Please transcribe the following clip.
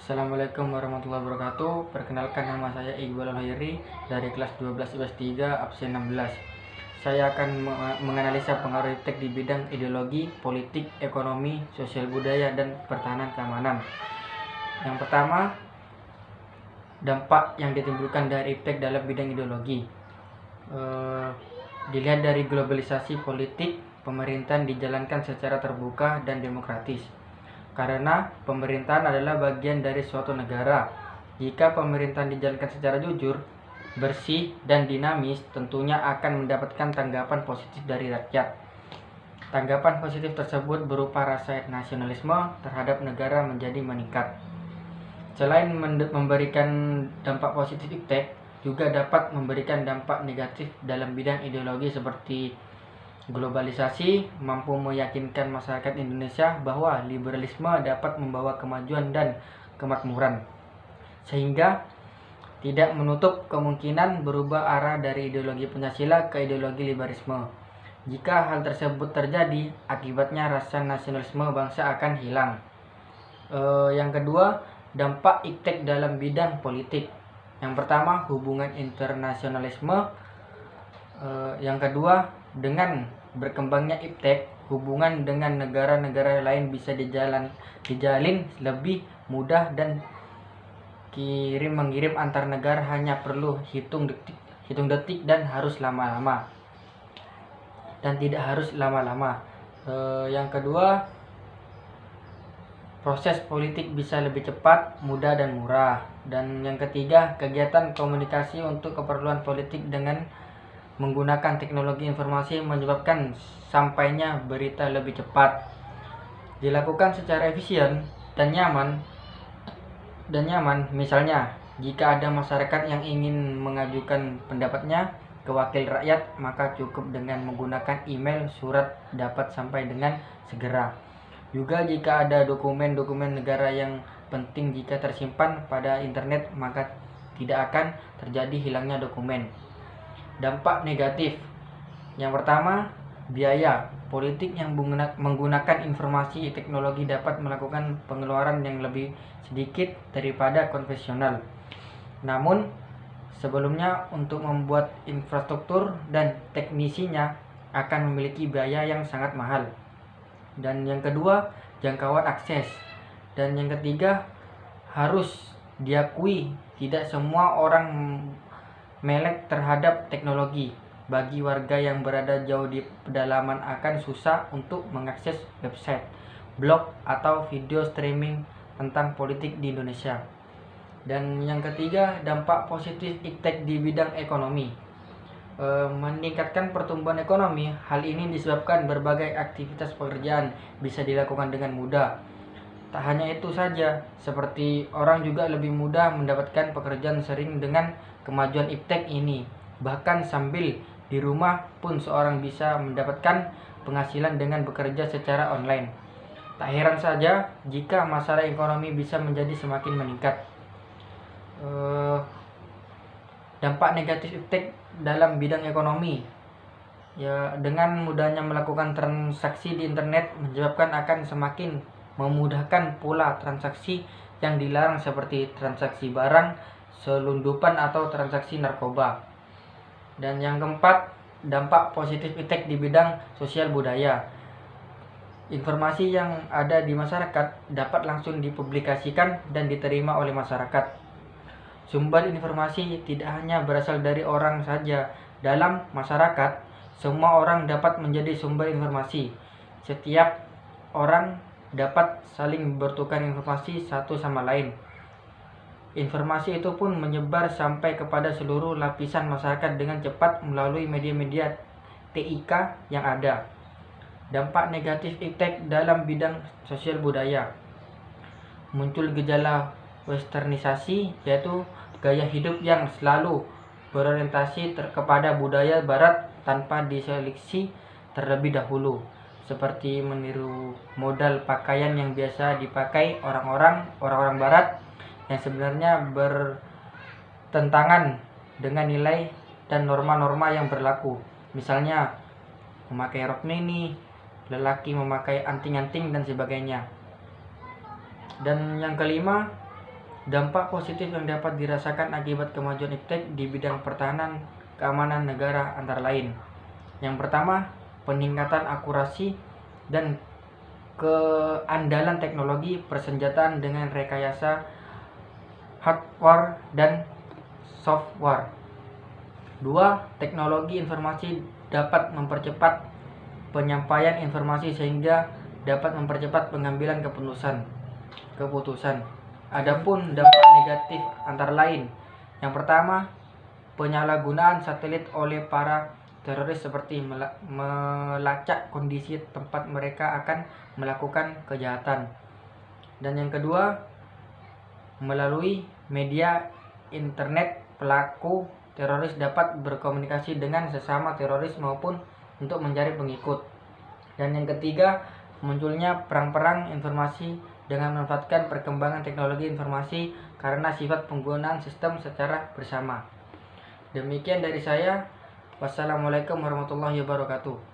Assalamualaikum warahmatullahi wabarakatuh. Perkenalkan, nama saya Iqbal Al-Hayri dari kelas 12 IPS 3 absen 16. Saya akan menganalisa pengaruh iptek di bidang ideologi, politik, ekonomi, sosial budaya, dan pertahanan keamanan. Yang pertama, dampak yang ditimbulkan dari iptek dalam bidang ideologi. Dilihat dari globalisasi politik, pemerintahan dijalankan secara terbuka dan demokratis. Karena pemerintahan adalah bagian dari suatu negara. Jika pemerintahan dijalankan secara jujur, bersih, dan dinamis, tentunya akan mendapatkan tanggapan positif dari rakyat. Tanggapan positif tersebut berupa rasa nasionalisme terhadap negara menjadi meningkat. Selain memberikan dampak positif iptek, juga dapat memberikan dampak negatif dalam bidang ideologi seperti globalisasi mampu meyakinkan masyarakat Indonesia bahwa liberalisme dapat membawa kemajuan dan kemakmuran, sehingga tidak menutup kemungkinan berubah arah dari ideologi Pancasila ke ideologi liberalisme. Jika hal tersebut terjadi, akibatnya rasa nasionalisme bangsa akan hilang. Yang kedua, dampak iptek dalam bidang politik. Yang pertama, hubungan internasionalisme. Yang kedua, dengan berkembangnya iptek, hubungan dengan negara-negara lain bisa dijalin lebih mudah, dan kirim-mengirim antar negara hanya perlu hitung detik dan tidak harus lama-lama. Yang kedua, proses politik bisa lebih cepat, mudah, dan murah. Dan yang ketiga, kegiatan komunikasi untuk keperluan politik dengan menggunakan teknologi informasi menyebabkan sampainya berita lebih cepat, dilakukan secara efisien dan nyaman. Misalnya, jika ada masyarakat yang ingin mengajukan pendapatnya ke wakil rakyat, maka cukup dengan menggunakan email, surat dapat sampai dengan segera. Juga jika ada dokumen-dokumen negara yang penting, jika tersimpan pada internet, maka tidak akan terjadi hilangnya dokumen. Dampak negatif. Yang pertama, biaya. Politik yang menggunakan informasi teknologi dapat melakukan pengeluaran yang lebih sedikit daripada konvensional. Namun, sebelumnya untuk membuat infrastruktur dan teknisinya akan memiliki biaya yang sangat mahal. Dan yang kedua, jangkauan akses. Dan yang ketiga, harus diakui tidak semua orang melek terhadap teknologi. Bagi warga yang berada jauh di pedalaman akan susah untuk mengakses website, blog, atau video streaming tentang politik di Indonesia. Dan yang ketiga, dampak positif iptek di bidang ekonomi. Meningkatkan pertumbuhan ekonomi. Hal ini disebabkan berbagai aktivitas pekerjaan bisa dilakukan dengan mudah. Tak hanya itu saja, seperti orang juga lebih mudah mendapatkan pekerjaan sering dengan kemajuan iptek ini. Bahkan sambil di rumah pun seorang bisa mendapatkan penghasilan dengan bekerja secara online. Tak heran saja jika masalah ekonomi bisa menjadi semakin meningkat. Dampak negatif iptek dalam bidang ekonomi. Ya, dengan mudahnya melakukan transaksi di internet menyebabkan akan semakin memudahkan pula transaksi yang dilarang seperti transaksi barang, selundupan, atau transaksi narkoba. Dan yang keempat, dampak positif iptek di bidang sosial budaya. Informasi yang ada di masyarakat dapat langsung dipublikasikan dan diterima oleh masyarakat. Sumber informasi tidak hanya berasal dari orang saja. Dalam masyarakat, semua orang dapat menjadi sumber informasi. Setiap orang dapat saling bertukar informasi satu sama lain. Informasi itu pun menyebar sampai kepada seluruh lapisan masyarakat dengan cepat melalui media-media TIK yang ada. Dampak negatif iptek dalam bidang sosial budaya. Muncul gejala westernisasi, yaitu gaya hidup yang selalu berorientasi kepada budaya barat tanpa diseleksi terlebih dahulu, seperti meniru modal pakaian yang biasa dipakai orang-orang barat yang sebenarnya bertentangan dengan nilai dan norma-norma yang berlaku. Misalnya memakai rok mini, lelaki memakai anting-anting dan sebagainya. Dan yang kelima, Dampak positif yang dapat dirasakan akibat kemajuan iptek di bidang pertahanan keamanan negara antara lain. Yang pertama, peningkatan akurasi dan keandalan teknologi persenjataan dengan rekayasa hardware dan software. 2. Teknologi informasi dapat mempercepat penyampaian informasi sehingga dapat mempercepat pengambilan keputusan. Adapun dampak negatif antara lain. Yang pertama, penyalahgunaan satelit oleh para teroris seperti melacak kondisi tempat mereka akan melakukan kejahatan. Dan yang kedua, melalui media internet pelaku teroris dapat berkomunikasi dengan sesama teroris maupun untuk mencari pengikut. Dan yang ketiga, munculnya perang-perang informasi dengan memanfaatkan perkembangan teknologi informasi karena sifat penggunaan sistem secara bersama. Demikian dari saya. Wassalamualaikum warahmatullahi wabarakatuh.